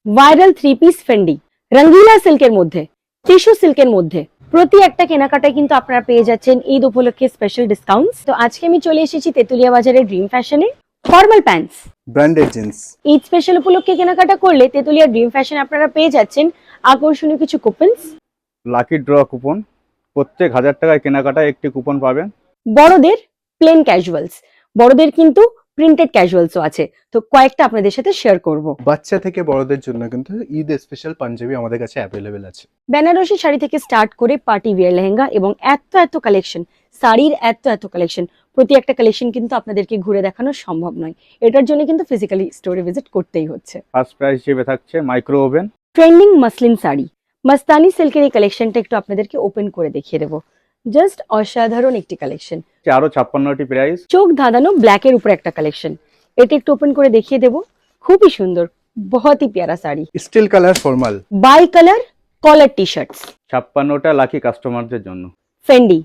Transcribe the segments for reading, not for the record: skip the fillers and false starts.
Viral 3 piece Fendi, রঙ্গিলা সিল্কের মধ্যে, tissue সিল্কের মধ্যে প্রতি একটা কেনাকাটায় কিন্তু আপনারা পেয়ে যাচ্ছেন ঈদ উপলক্ষে স্পেশাল ডিসকাউন্টস। তো আজকে আমি চলে এসেছি তেতুলিয়া বাজারের ড্রিম ফ্যাশনে। Formal pants, branded jeans. Eid special উপলক্ষে কেনাকাটা করলে তেতুলিয়া ড্রিম ফ্যাশনে আপনারা পেয়ে যাচ্ছেন আকর্ষণীয় কিছু কুপনস। লাকি ড্র কুপন, প্রত্যেক 1000 টাকায় কেনাকাটায় একটি কুপন পাবেন। বড়দের প্লেন ক্যাজুয়ালস, বড়দের কিন্তু প্রিন্টেড ক্যাজুয়ালসও আছে, তো কয়েকটা আপনাদের সাথে শেয়ার করব। বাচ্চা থেকে বড়দের জন্য কিন্তু ঈদ স্পেশাল পাঞ্জাবি আমাদের কাছে অ্যাভেলেবেল আছে। বেনারসি শাড়ি থেকে স্টার্ট করে পার্টি ওয়্যার লেহেঙ্গা এবং এত কালেকশন, শাড়ির এত কালেকশন, প্রতি একটা কালেকশন কিন্তু আপনাদেরকে ঘুরে দেখানো সম্ভব নয়। এটার জন্য কিন্তু ফিজিক্যালি স্টোরে ভিজিট করতেই হচ্ছে। ফার্স্ট প্রাইস হিসেবে থাকছে micro oven. Trending muslin sari, Mastani সিল্কের এই কালেকশনটা একটু আপনাদেরকে ওপেন করে দেখিয়ে দেবো। জাস্ট অসাধারণ একটি কালেকশন। আরো 56টি প্রাইস। চোখ ধাঁধানো ব্ল্যাকের উপর একটা কালেকশন, এটা একটু ওপেন করে দেখিয়ে দেবো। খুবই সুন্দর, বহুতই প্যারা sari. Steel colour formal by colour collar T shirts, 56টা লাকি কাস্টমারদের জন্য। Fendi,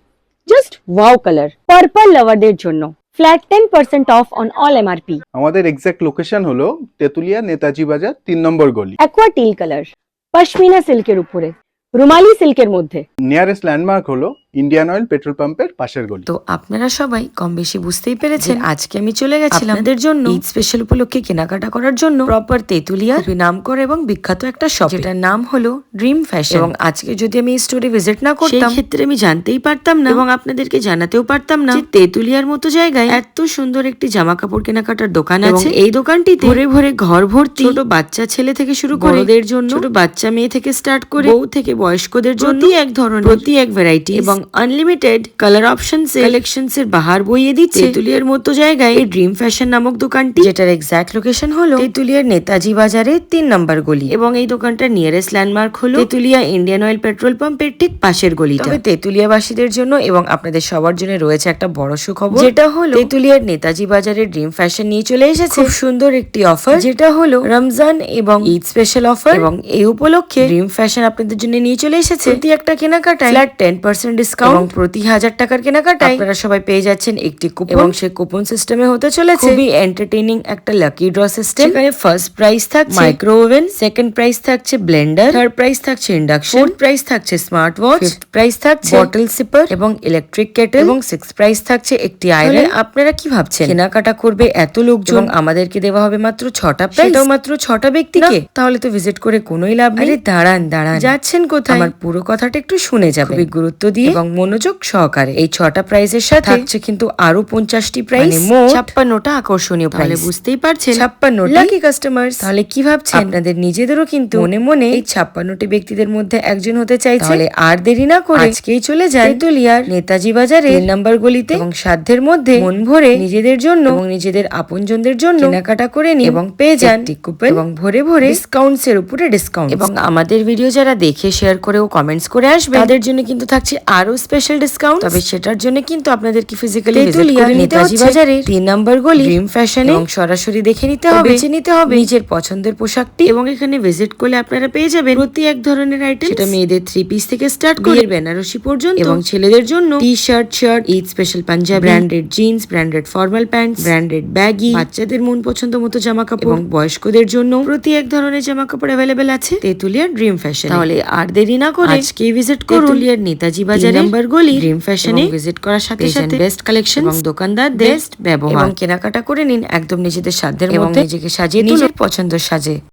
just wow colour. Purple লাভারদের জন্য flat 10% off on all MRP. আমাদের এক্সাক্ট লোকেশন হলো তেতুলিয়া নেতাজি বাজার 3 নম্বর গলি। অ্যাকোয়া টিল কালার, পশমিনা সিল্কের উপরে, রুমালি সিল্কের মধ্যে। নিয়ারেস্ট ল্যান্ডমার্ক হলো ইন্ডিয়ান অয়েল পেট্রোল পাম্পের পাশের গলি। তো আপনারা সবাই কম বেশি বুঝতেই পেরেছেন আজকে আমি চলে গেছিলাম আপনাদের জন্য ঈদ স্পেশাল উপলক্ষে কেনাকাটা করার জন্য প্রপার তেতুলিয়া নামকরা এবং বিখ্যাত একটা শপ, যেটার নাম হলো ড্রিম ফ্যাশন। এবং আজকে যদি আমি এই স্টোরে ভিজিট না করতাম, সেই ক্ষেত্রে আমি জানতেই পারতাম না এবং আপনাদেরকে জানাতেও পারতাম না যে তেতুলিয়ার মতো জায়গায় এত সুন্দর একটি জামা কাপড় কেনাকাটার দোকান আছে। এই দোকানটিতে ভরে ভরে ঘর ভর্তি ছোট বাচ্চা ছেলে থেকে শুরু করে বড়দের জন্য, ছোট বাচ্চা মেয়ে থেকে স্টার্ট করে বউ থেকে বয়স্কদের জন্য এক ধরনের প্রতি এক ভ্যারাইটি এবং আনলিমিটেড কালার অপশনস কালেকশনস এর বাহার বইয়ে দিচ্ছে তেতুলিয়ার মতো জায়গায় এই ড্রিম ফ্যাশন নামক দোকানটি, যেটার এক্সাক্ট লোকেশন হলো তেতুলিয়ার নেতাজি বাজারে 3 নম্বর গলি। এবং এই দোকানটার নিয়ারেস্ট ল্যান্ডমার্ক হলো তেতুলিয়া ইন্ডিয়ান অয়েল পেট্রোল পাম্পের ঠিক পাশের গলিটা। তবে তেতুলিয়া বাসীদের জন্য এবং আপনাদের সবার জন্য রয়েছে একটা বড় সুখবর, যেটা হলো তেতুলিয়ার নেতাজি বাজারের ড্রিম ফ্যাশন নিয়ে চলে এসেছে খুব সুন্দর একটি অফার, যেটা হলো রমজান এবং ঈদ স্পেশাল অফার। এবং এই উপলক্ষে ড্রিম ফ্যাশন আপনাদের জন্য নিয়ে চলে এসেছে প্রতি একটা কেনাকাটায় ফ্ল্যাট 10% ডিসকাউন্ট এবং প্রতি 1000 টাকার কেনাকাটায় আপনারা সবাই পেয়ে যাচ্ছেন একটি কুপন। এবং সেই কুপন সিস্টেমে হতে চলেছে খুবই এন্টারটেইনিং একটা লাকি ড্র সিস্টেম, যেখানে ফার্স্ট প্রাইস থাকছে মাইক্রো ওভেন, সেকেন্ড প্রাইস থাকছে ব্লেন্ডার, থার্ড প্রাইস থাকছে ইন্ডাকশন, ফোর্থ প্রাইস থাকছে স্মার্ট ওয়াচ, ফিফথ প্রাইস থাকছে বটল সিপার এবং ইলেকট্রিক কেটল, এবং সিক্সথ প্রাইস থাকছে একটি আয়রন। আপনারা কি ভাবছেন কেনাকাটা করবে এত লোকজন, আমাদেরকে দেওয়া হবে মাত্র 6টা প্রাইস, সেটাও মাত্র 6টা ব্যক্তিকে? তাহলে তো ভিজিট করে কোনোই লাভ নেই। আরে দাঁড়ান যাচ্ছেন কোথায়? আমার পুরো কথাটা একটু শুনে যাবে খুবই গুরুত্ব দিয়ে এবং মনোযোগ সহকারে। এই 6টা প্রাইজের সাথে থাকছে কিন্তু আরো 50টি প্রাইজ, মোট 56টা আকর্ষণীয় প্রাইজ। তাহলে বুঝতেই পারছেন 56 লাকি কাস্টমার। তাহলে কি ভাবছেন আপনাদের নিজেদেরও কিন্তু মনে মনে এই 56টি ব্যক্তিদের মধ্যে একজন হতে চাইছে? তাহলে আর দেরি না করে আজকেই চলে যান তেতুলিয়ার নেতাজি বাজারে 3 নম্বর গলিতে এবং সাধ্যের মধ্যে মন ভরে নিজেদের জন্য এবং নিজেদের আপনজনদের জন্য কেনাকাটা করে নিন এবং পেয়ে যান কুপন এবং ভরে ভরে ডিসকাউন্টস এর উপরে ডিসকাউন্ট। এবং আমাদের ভিডিও যারা দেখে শেয়ার করে ও কমেন্টস করে আসবে তাদের জন্য কিন্তু থাকছে আরো স্পেশাল ডিসকাউন্ট। তবে সেটার জন্য কিন্তু আপনাদেরকে ফিজিক্যালি ভিজিট করে নেতাজি বাজারে 3 নম্বর গলি ড্রিম ফ্যাশনে এবং সরাসরি দেখে নিতে হবে, বেছে নিতে হবে নিজের পছন্দের পোশাকটি। এবং এখানে ভিজিট করলে আপনারা পেয়ে যাবেন প্রতি এক ধরনের আইটেম, সেটা মেয়েদের 3 পিস থেকে স্টার্ট করে বেনারসি পর্যন্ত, এবং ছেলেদের জন্য T shirt, Eid special panjabi, branded jeans, branded formal pants, branded baggy, বাচ্চাদের মন পছন্দ মতো জামা কাপড় এবং বয়স্কদের জন্য প্রতি এক ধরনের জামা কাপড় অ্যাভেলেবেল আছে তেতুলিয়ার ড্রিম ফ্যাশন। তাহলে আর দেরি না করে আজকেই ভিজিট করুন তেতুলিয়ার নেতাজি বাজারে 3 নম্বর গলি ড্রিম ফ্যাশনে। ভিজিট করার সাথে সাথে বেস্ট কালেকশন এবং দোকানদার বেস্ট ব্যবহার এবং কেনাকাটা করে নিন একদম নিজেদের সাধ্যের মধ্যে, নিজেকে সাজিয়ে নিজের পছন্দের সাজে।